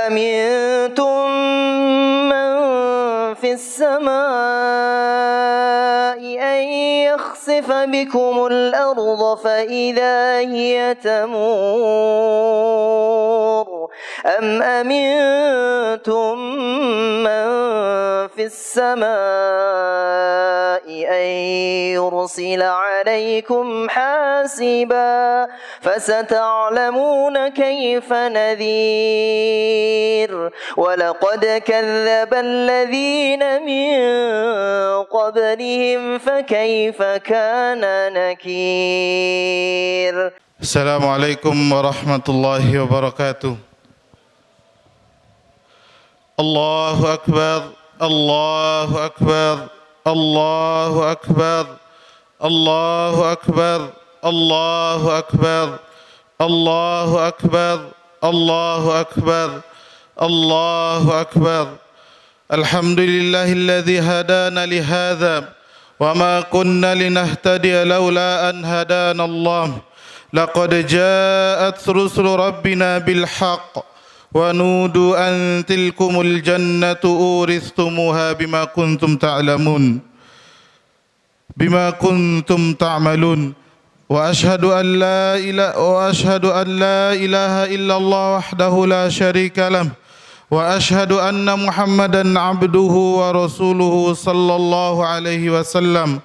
أأمنتم من في السماء أن يخسف بكم الأرض فإذا هي تمور أم أمنتم من في السماء أن يرسل عليكم حاسبا فستعلمون كيف نذير ولقد كذب الذين من قبلهم فكيف كان نكير. السلام عليكم ورحمة الله وبركاته. الله أكبر الله أكبر الله أكبر الله أكبر الله أكبر الله أكبر الله أكبر الله أكبر. الحمد لله الذي هدانا لهذا وما كنا لنهتدي لولا أن هدانا الله. لقد جاءت رسل ربنا بالحق ونودوا أن تلكم الجنة أورثتموها بما كنتم تعلمون بما كنتم تعملون. وأشهد أن لا إله إلا الله وحده لا شريك له وأشهد أن محمدا عبده ورسوله صلى الله عليه وسلم.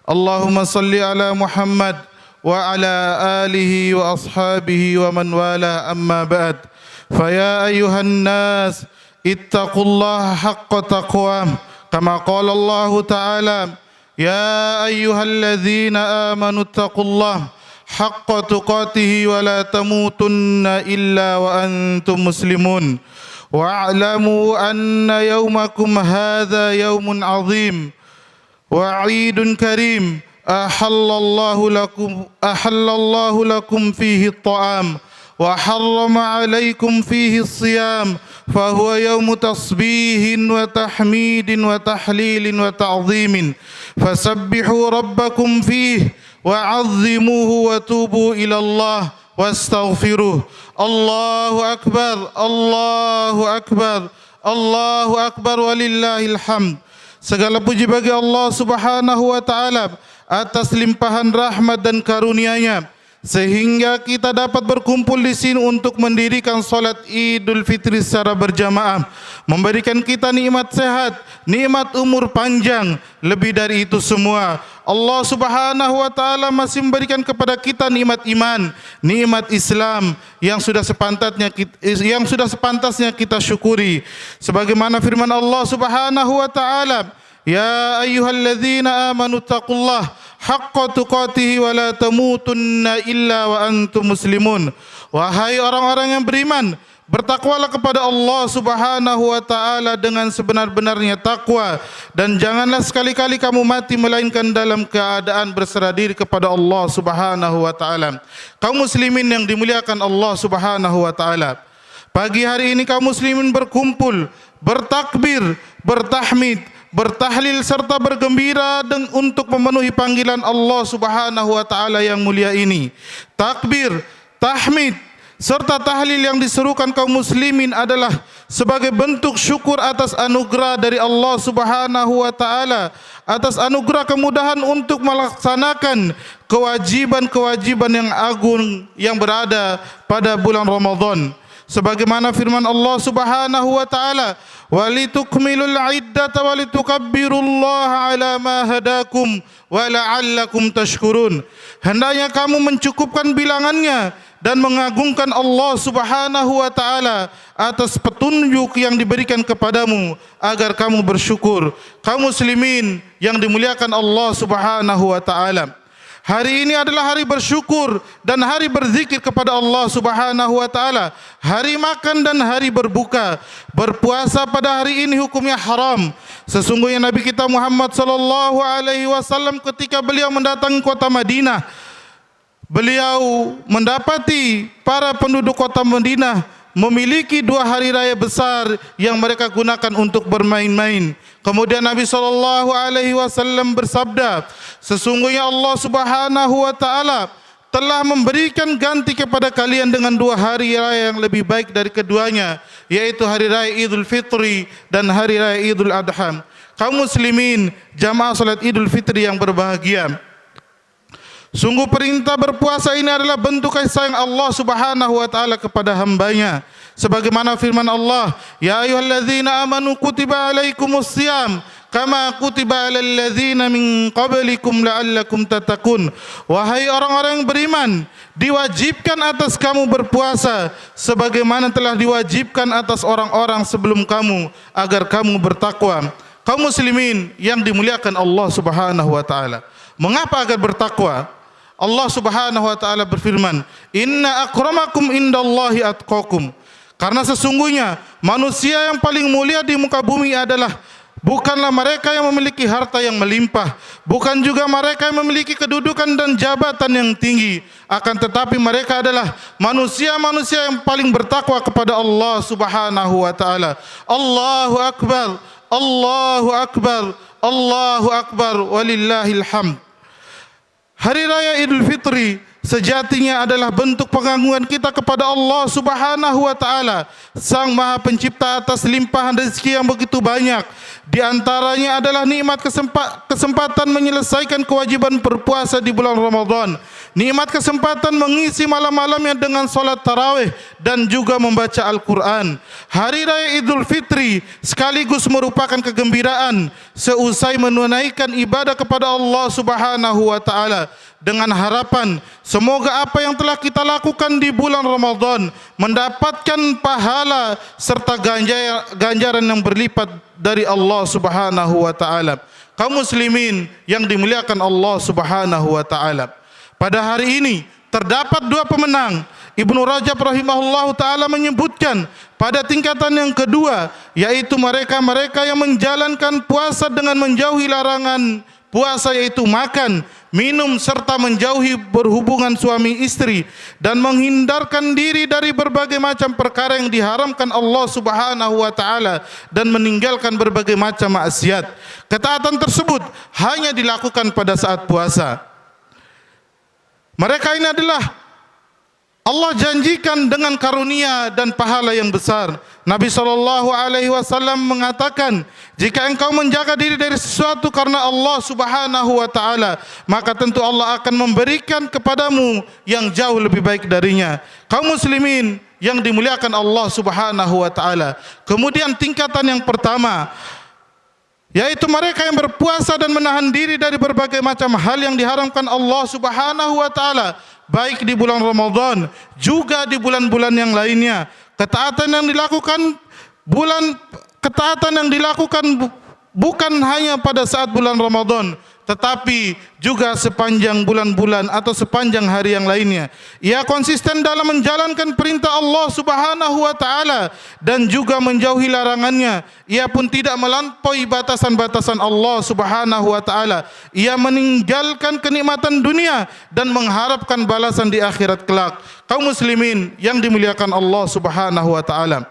اللهم صل على محمد وعلى آله وأصحابه ومن والاه. أما بعد فيا أيها الناس اتقوا الله حق تقواه كما قال الله تعالى يا أيها الذين آمنوا اتقوا الله حق تقاته ولا تموتن إلا وأنتم مسلمون واعلموا أن يومكم هذا يوم عظيم وعيد كريم أحل الله لكم فيه الطعام وحرم عليكم فيه الصيام فهو يوم تصبيح وتحميد وتحليل وتعظيم فسبحوا ربكم فيه وعظموه وتوبوا إلى الله واستغفروه. الله أكبر الله أكبر الله أكبر walillahil hamd. Segala puji bagi Allah Subhanahu wa taala atas limpahan rahmat dan karunia-Nya sehingga kita dapat berkumpul di sini untuk mendirikan salat Idul Fitri secara berjamaah, memberikan kita nikmat sehat, nikmat umur panjang. Lebih dari itu semua, Allah Subhanahu wa taala masih memberikan kepada kita nikmat iman, nikmat Islam yang sudah sepantasnya kita syukuri. Sebagaimana firman Allah Subhanahu wa taala, ya ayyuhalladzina amanu taqullaha haqqa tuqatih wa la tamutunna illa wa antum muslimun. Wahai orang-orang yang beriman, bertakwalah kepada Allah Subhanahu wa taala dengan sebenar-benarnya takwa dan janganlah sekali-kali kamu mati melainkan dalam keadaan berserah diri kepada Allah Subhanahu wa taala. Kaum muslimin yang dimuliakan Allah Subhanahu wa taala, pagi hari ini kaum muslimin berkumpul, bertakbir, bertahmid, bertahlil serta bergembira untuk memenuhi panggilan Allah Subhanahu wa taala yang mulia ini. Takbir, tahmid serta tahlil yang diserukan kaum muslimin adalah sebagai bentuk syukur atas anugerah dari Allah Subhanahu wa taala, atas anugerah kemudahan untuk melaksanakan kewajiban-kewajiban yang agung yang berada pada bulan Ramadan. Sebagaimana firman Allah Subhanahu wa taala, walitukmilul iddata walitukabbirullaha ala ma hadakum wa la'allakum tashkurun. Hendaknya kamu mencukupkan bilangannya dan mengagungkan Allah Subhanahu wa taala atas petunjuk yang diberikan kepadamu agar kamu bersyukur. Kaum muslimin yang dimuliakan Allah Subhanahu wa taala, hari ini adalah hari bersyukur dan hari berzikir kepada Allah Subhanahu wa taala. Hari makan dan hari berbuka. Berpuasa pada hari ini hukumnya haram. Sesungguhnya Nabi kita Muhammad sallallahu alaihi wasallam ketika beliau mendatangi kota Madinah, beliau mendapati para penduduk kota Madinah memiliki 2 hari raya besar yang mereka gunakan untuk bermain-main. Kemudian Nabi SAW bersabda, sesungguhnya Allah Subhanahu wa taala telah memberikan ganti kepada kalian dengan 2 hari raya yang lebih baik dari keduanya, yaitu hari raya Idul Fitri dan hari raya Idul Adha. Kaum muslimin, jamaah salat Idul Fitri yang berbahagia, sungguh perintah berpuasa ini adalah bentuk kasih sayang Allah Subhanahu wa taala kepada hambanya. Sebagaimana firman Allah, ya ayyuhalladzina amanu kutiba alaikumusiyam kama kutiba alal ladzina min qablikum la'allakum tattaqun. Wahai orang-orang yang beriman, diwajibkan atas kamu berpuasa sebagaimana telah diwajibkan atas orang-orang sebelum kamu agar kamu bertakwa. Kaum muslimin yang dimuliakan Allah Subhanahu wa taala, mengapa agar bertakwa? Allah Subhanahu wa taala berfirman, "Inna akramakum indallahi atqakum." Karena sesungguhnya manusia yang paling mulia di muka bumi adalah bukanlah mereka yang memiliki harta yang melimpah, bukan juga mereka yang memiliki kedudukan dan jabatan yang tinggi, akan tetapi mereka adalah manusia-manusia yang paling bertakwa kepada Allah Subhanahu wa taala. Allahu akbar, Allahu akbar, Allahu akbar, walillahil hamd. Hari raya Idul Fitri sejatinya adalah bentuk pengagungan kita kepada Allah Subhanahu wa taala, Sang Maha Pencipta, atas limpahan rezeki yang begitu banyak. Di antaranya adalah nikmat kesempatan menyelesaikan kewajiban berpuasa di bulan Ramadan, nikmat kesempatan mengisi malam-malamnya dengan salat tarawih dan juga membaca Al-Quran. Hari raya Idul Fitri sekaligus merupakan kegembiraan seusai menunaikan ibadah kepada Allah Subhanahu wa taala, dengan harapan semoga apa yang telah kita lakukan di bulan Ramadan mendapatkan pahala serta ganjaran yang berlipat dari Allah Subhanahu wa taala. Kaum muslimin yang dimuliakan Allah Subhanahu wa taala, pada hari ini terdapat 2 pemenang. Ibnu Rajab rahimahullahu taala menyebutkan pada tingkatan yang kedua, yaitu mereka-mereka yang menjalankan puasa dengan menjauhi larangan puasa, yaitu makan, minum serta menjauhi berhubungan suami istri dan menghindarkan diri dari berbagai macam perkara yang diharamkan Allah Subhanahu wa taala dan meninggalkan berbagai macam maksiat. Ketaatan tersebut hanya dilakukan pada saat puasa. Mereka ini adalah Allah janjikan dengan karunia dan pahala yang besar. Nabi SAW mengatakan, jika engkau menjaga diri dari sesuatu karena Allah Subhanahu wa taala, maka tentu Allah akan memberikan kepadamu yang jauh lebih baik darinya. Kaum muslimin yang dimuliakan Allah Subhanahu wa taala, kemudian tingkatan yang pertama, yaitu mereka yang berpuasa dan menahan diri dari berbagai macam hal yang diharamkan Allah Subhanahu wa taala, baik di bulan Ramadan juga di bulan-bulan yang lainnya. Ketaatan yang dilakukan bukan hanya pada saat bulan Ramadan, tetapi juga sepanjang bulan-bulan atau sepanjang hari yang lainnya. Ia konsisten dalam menjalankan perintah Allah Subhanahu wa taala dan juga menjauhi larangannya. Ia pun tidak melampaui batasan-batasan Allah Subhanahu wa taala. Ia meninggalkan kenikmatan dunia dan mengharapkan balasan di akhirat kelak. Kaum muslimin yang dimuliakan Allah Subhanahu wa taala,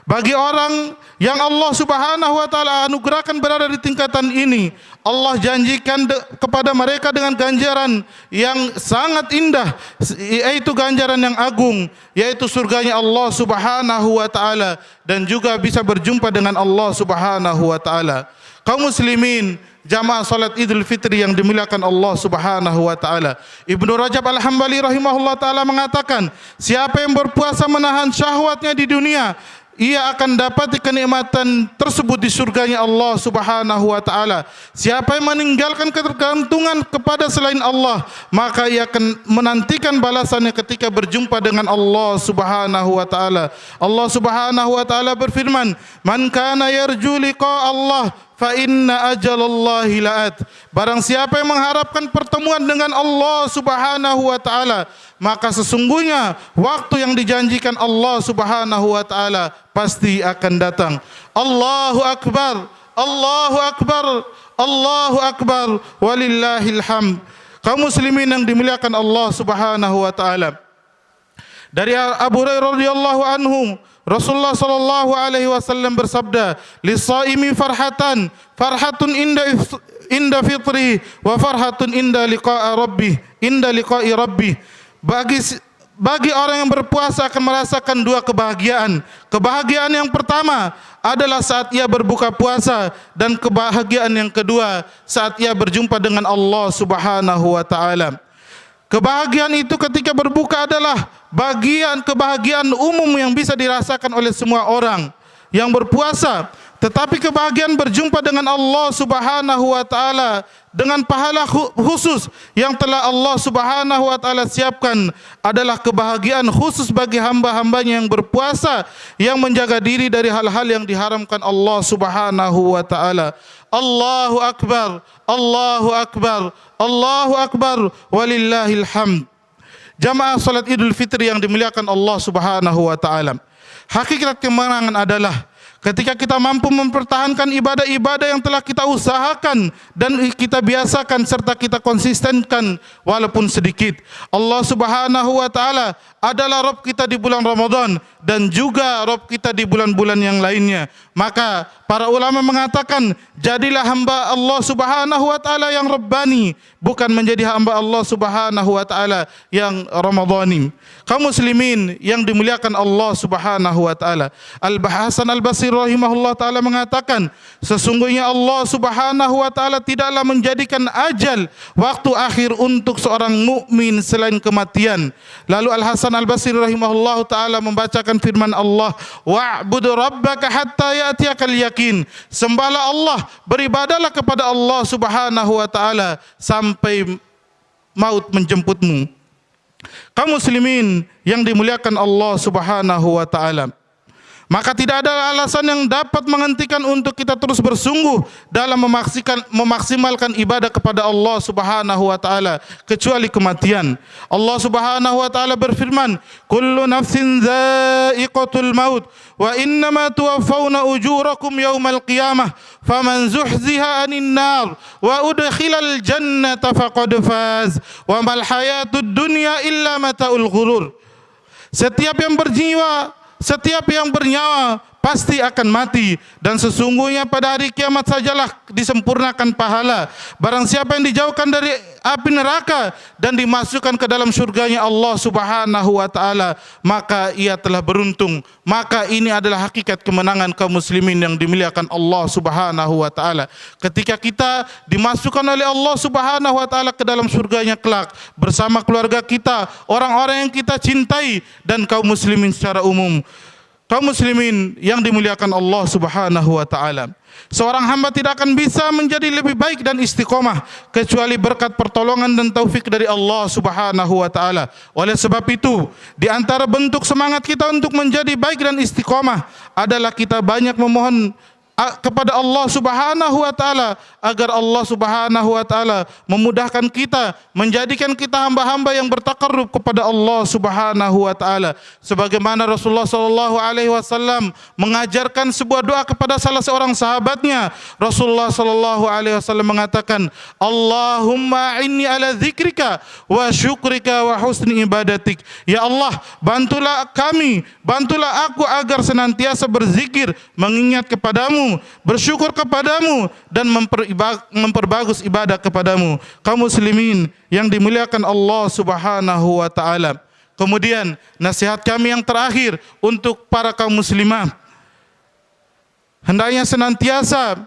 bagi orang yang Allah Subhanahu wa taala anugerahkan berada di tingkatan ini, Allah janjikan kepada mereka dengan ganjaran yang sangat indah, yaitu ganjaran yang agung, yaitu surganya Allah Subhanahu wa taala dan juga bisa berjumpa dengan Allah Subhanahu wa taala. Kaum muslimin jamaah salat Idul Fitri yang dimuliakan Allah Subhanahu wa taala, Ibnu Rajab Al-Hambali rahimahullah taala mengatakan, siapa yang berpuasa menahan syahwatnya di dunia, ia akan dapat kenikmatan tersebut di surganya Allah Subhanahu wa taala. Siapa yang meninggalkan ketergantungan kepada selain Allah, maka ia akan menantikan balasannya ketika berjumpa dengan Allah Subhanahu wa taala. Allah Subhanahu wa taala berfirman, "Man kana yarju liqa Allah fa inna ajalallahi la'at." Barang siapa yang mengharapkan pertemuan dengan Allah Subhanahu wa taala, maka sesungguhnya waktu yang dijanjikan Allah Subhanahu wa taala pasti akan datang. Allahu akbar, Allahu akbar, Allahu akbar, walillahil hamd. Kaum muslimin yang dimuliakan Allah Subhanahu wa taala, dari Abu Hurairah radhiyallahu anhu, Rasulullah sallallahu alaihi wasallam bersabda, "Lis-shaimi farhatun inda fitri wa farhatun inda liqa'i rabbih." bagi orang yang berpuasa akan merasakan dua kebahagiaan. Kebahagiaan yang pertama adalah saat ia berbuka puasa, dan kebahagiaan yang kedua saat ia berjumpa dengan Allah Subhanahu wa taala. Kebahagiaan itu ketika berbuka adalah kebahagiaan umum yang bisa dirasakan oleh semua orang yang berpuasa. Tetapi kebahagiaan berjumpa dengan Allah Subhanahu wa taala dengan pahala khusus yang telah Allah Subhanahu wa taala siapkan adalah kebahagiaan khusus bagi hamba-hambanya yang berpuasa, yang menjaga diri dari hal-hal yang diharamkan Allah Subhanahu wa taala. Allahu akbar, Allahu akbar, Allahu akbar, walillahil hamd. Jamaah salat Idul Fitri yang dimuliakan Allah Subhanahu wa taala. Hakikat kemenangan adalah ketika kita mampu mempertahankan ibadah-ibadah yang telah kita usahakan dan kita biasakan serta kita konsistenkan walaupun sedikit. Allah Subhanahu wa taala adalah Rabb kita di bulan Ramadan dan juga Rabb kita di bulan-bulan yang lainnya. Maka para ulama mengatakan, jadilah hamba Allah Subhanahu wa taala yang Rabbani, bukan menjadi hamba Allah Subhanahu wa taala yang Ramadhani. Kaum muslimin yang dimuliakan Allah Subhanahu wa taala, Al-Hasan Al-Basri rahimahullah taala mengatakan, sesungguhnya Allah Subhanahu wa taala tidaklah menjadikan ajal waktu akhir untuk seorang mukmin selain kematian. Lalu Al-Hasan Al-Basri rahimahullah taala membacakan firman Allah, wa'budu rabbaka hatta ya'tiyakal yakin. Sembahlah Allah, beribadalah kepada Allah Subhanahu wa taala sampai maut menjemputmu. Kaum muslimin yang dimuliakan Allah Subhanahu wa taala, maka tidak ada alasan yang dapat menghentikan untuk kita terus bersungguh dalam memaksimalkan ibadah kepada Allah Subhanahu wa taala kecuali kematian. Allah Subhanahu wa taala berfirman, kullu nafsin dha'iqatul maut wa innama tuwaffawna ujurakum yaumal qiyamah faman zuhziha 'anil nar wa udkhilal jannata faqad faz wa mal hayatud dunya illa mataul ghurur. Setiap yang bernyawa pasti akan mati, dan sesungguhnya pada hari kiamat sajalah disempurnakan pahala. Barang siapa yang dijauhkan dari api neraka dan dimasukkan ke dalam surganya Allah Subhanahu wa taala, maka ia telah beruntung. Maka ini adalah hakikat kemenangan kaum muslimin yang dimuliakan Allah Subhanahu wa taala. Ketika kita dimasukkan oleh Allah Subhanahu wa taala ke dalam surganya kelak bersama keluarga kita, orang-orang yang kita cintai, dan kaum muslimin secara umum. Kaum muslimin yang dimuliakan Allah Subhanahu wa taala, seorang hamba tidak akan bisa menjadi lebih baik dan istiqomah kecuali berkat pertolongan dan taufik dari Allah Subhanahu wa taala. Oleh sebab itu, di antara bentuk semangat kita untuk menjadi baik dan istiqomah adalah kita banyak memohon kepada Allah Subhanahu wa taala agar Allah Subhanahu wa taala memudahkan kita, menjadikan kita hamba-hamba yang bertakarrub kepada Allah Subhanahu wa taala, sebagaimana Rasulullah sallallahu alaihi wasallam mengajarkan sebuah doa kepada salah seorang sahabatnya. Rasulullah sallallahu alaihi wasallam mengatakan, Allahumma inni ala dzikrika wa syukrika wa husni ibadatik. Ya Allah, bantulah kami, bantulah aku agar senantiasa berzikir, mengingat kepadamu, bersyukur kepadamu, dan memperbagus ibadah kepadamu. Kaum muslimin yang dimuliakan Allah Subhanahu wa taala. Kemudian nasihat kami yang terakhir untuk para kaum muslimah, hendaknya senantiasa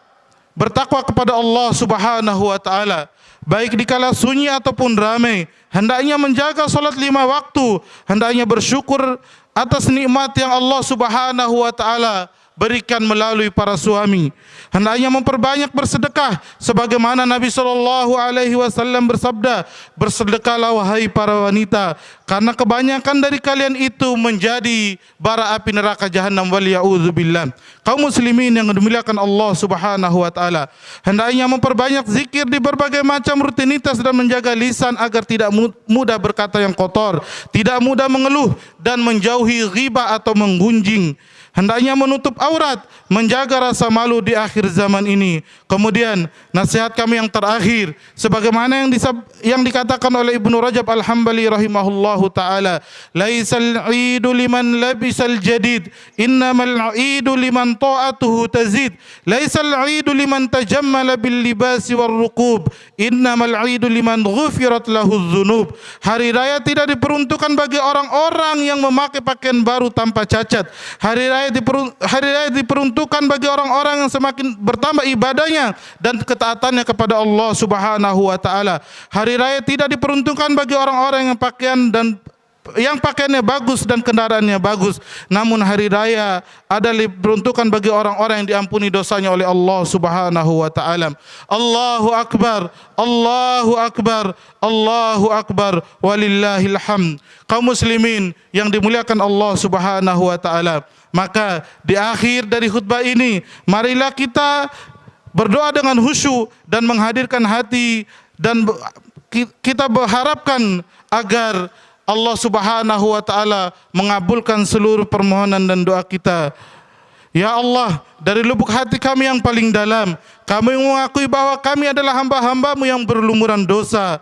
bertakwa kepada Allah Subhanahu wa taala, baik dikala sunyi ataupun ramai. Hendaknya menjaga salat 5 waktu, hendaknya bersyukur atas nikmat yang Allah Subhanahu wa taala berikan melalui para suami. Hendaknya memperbanyak bersedekah sebagaimana Nabi sallallahu alaihi wasallam bersabda, bersedekahlah wahai para wanita, karena kebanyakan dari kalian itu menjadi bara api neraka jahanam, wal ya'udzubillah. Kaum muslimin yang dimuliakan Allah Subhanahu wa taala, hendaknya memperbanyak zikir di berbagai macam rutinitas dan menjaga lisan agar tidak mudah berkata yang kotor, tidak mudah mengeluh dan menjauhi ghibah atau menggunjing. hendaknya menutup aurat, menjaga rasa malu di akhir zaman ini. Kemudian nasihat kami yang terakhir, sebagaimana yang dikatakan oleh Ibnu Rajab Al-Hambali rahimahullahu taala, laisal 'idu liman labisal jadid, innamal 'idu liman ta'atuhu tazid, laisal 'idu liman tajammala bil libasi war ruqub, innamal 'idu liman ghufirat lahu dzunub. Hari raya tidak diperuntukkan bagi orang-orang yang memakai pakaian baru tanpa cacat. Hari raya diperuntukkan bagi orang-orang yang semakin bertambah ibadahnya dan ketaatannya kepada Allah Subhanahu wa taala. Hari raya tidak diperuntukkan bagi orang-orang yang pakaiannya bagus dan kendaraannya bagus. Namun hari raya adalah diperuntukkan bagi orang-orang yang diampuni dosanya oleh Allah Subhanahu wa taala. Allahu akbar, Allahu akbar, Allahu akbar, walillahil hamd. Kaum muslimin yang dimuliakan Allah Subhanahu wa taala, maka di akhir dari khutbah ini marilah kita berdoa dengan khusyuk dan menghadirkan hati, dan kita berharapkan agar Allah Subhanahu wa taala mengabulkan seluruh permohonan dan doa kita. Ya Allah, dari lubuk hati kami yang paling dalam, kami mengakui bahwa kami adalah hamba-hamba-Mu yang berlumuran dosa.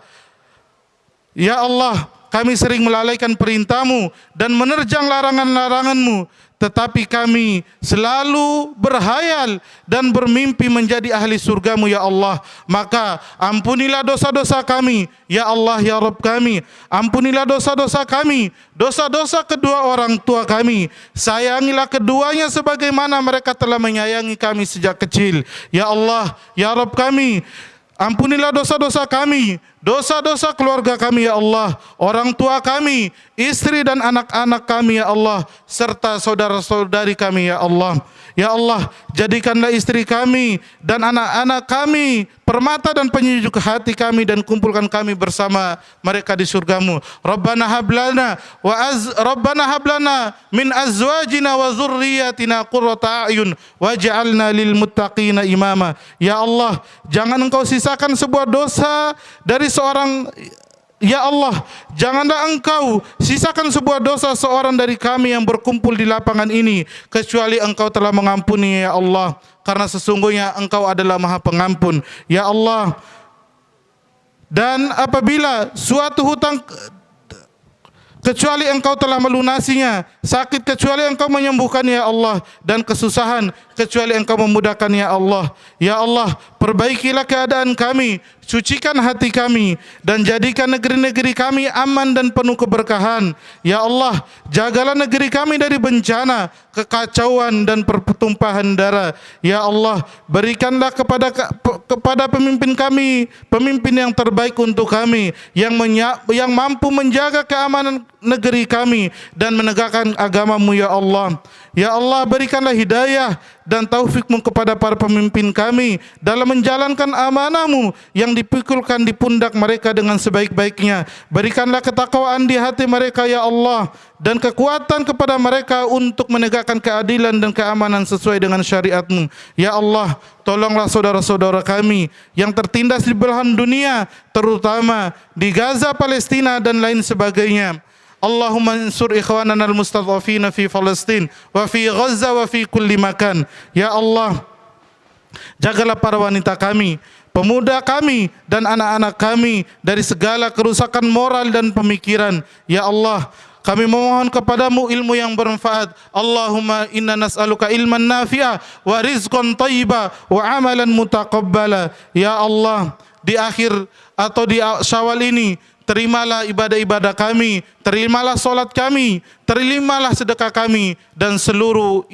Ya Allah, kami sering melalaikan perintah-Mu dan menerjang larangan-larangan-Mu, tetapi kami selalu berhayal dan bermimpi menjadi ahli surga-Mu ya Allah. Maka ampunilah dosa-dosa kami ya Allah ya Rabb kami. Ampunilah dosa-dosa kami, dosa-dosa kedua orang tua kami. Sayangilah keduanya sebagaimana mereka telah menyayangi kami sejak kecil. Ya Allah ya Rabb kami, ampunilah dosa-dosa kami, dosa-dosa keluarga kami ya Allah, orang tua kami, istri dan anak-anak kami ya Allah, serta saudara-saudari kami ya Allah. Ya Allah, jadikanlah istri kami dan anak-anak kami permata dan penyejuk hati kami, dan kumpulkan kami bersama mereka di surga-Mu. Rabbana hablana min azwajina wa dzurriyyatina qurrata a'yun waj'alna lil muttaqina imama. Ya Allah, jangan Engkau sisakan sebuah dosa dari seorang, ya Allah, janganlah Engkau sisakan sebuah dosa seorang dari kami yang berkumpul di lapangan ini, kecuali Engkau telah mengampuni ya Allah, karena sesungguhnya Engkau adalah Maha Pengampun. Ya Allah, dan apabila suatu hutang kecuali Engkau telah melunasinya, sakit kecuali Engkau menyembuhkan ya Allah, dan kesusahan kecuali Engkau memudahkan ya Allah. Ya Allah, perbaikilah keadaan kami, sucikan hati kami, dan jadikan negeri-negeri kami aman dan penuh keberkahan. Ya Allah, jagalah negeri kami dari bencana, kekacauan dan pertumpahan darah. Ya Allah, berikanlah kepada pemimpin kami pemimpin yang terbaik untuk kami, yang mampu menjaga keamanan negeri kami dan menegakkan agama-Mu ya Allah. Ya Allah, berikanlah hidayah dan taufik-Mu kepada para pemimpin kami dalam menjalankan amanah-Mu yang dipikulkan di pundak mereka dengan sebaik-baiknya. Berikanlah ketakwaan di hati mereka ya Allah, dan kekuatan kepada mereka untuk menegakkan keadilan dan keamanan sesuai dengan syariat-Mu. Ya Allah, tolonglah saudara-saudara kami yang tertindas di belahan dunia, terutama di Gaza, Palestina dan lain sebagainya. Allahumma ansur ikhwanana al-mustadhafina fi Palestin wa fi Gaza wa fi kulli makan. Ya Allah, jagalah para wanita kami, pemuda kami dan anak-anak kami dari segala kerusakan moral dan pemikiran. Ya Allah, kami memohon kepadamu ilmu yang bermanfaat. Allahumma inna nas'aluka ilman nafi'a wa rizqan thayyiba wa amalan mutaqabbala. Ya Allah, di akhir atau di Syawal ini, terimalah ibadah-ibadah kami, terimalah solat kami, terimalah sedekah kami, dan seluruh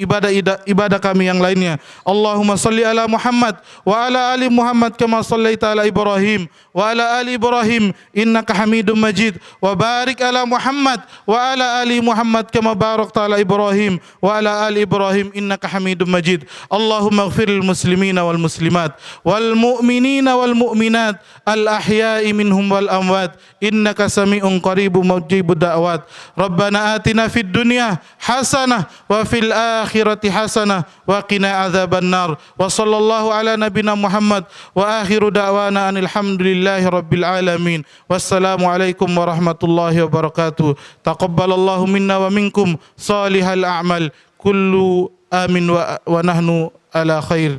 ibadah kami yang lainnya. Allahumma salli ala Muhammad wa ala ali Muhammad kama sallaita ala Ibrahim wa ala ali Ibrahim innaka Hamidum Majid, wa barik ala Muhammad wa ala ali Muhammad kama barakta ala Ibrahim wa ala ali Ibrahim innaka Hamidum Majid. Allahumma ighfir lil muslimina wal muslimat wal mu'minina wal mu'minat al ahya'i minhum wal amwat innaka sami'un qaribun mujibud da'wat. Rabbana atina fid dunya hasanah wa fil akhirati hasanah wa qina adzabannar. Wa sallallahu ala nabiyyina Muhammad wa akhiru da'wana alhamdulillahi rabbil alamin. Wassalamu alaikum warahmatullahi wabarakatuh. Taqabbalallahu minna wa minkum salihal a'mal. kullu amin wa nahnu ala khair.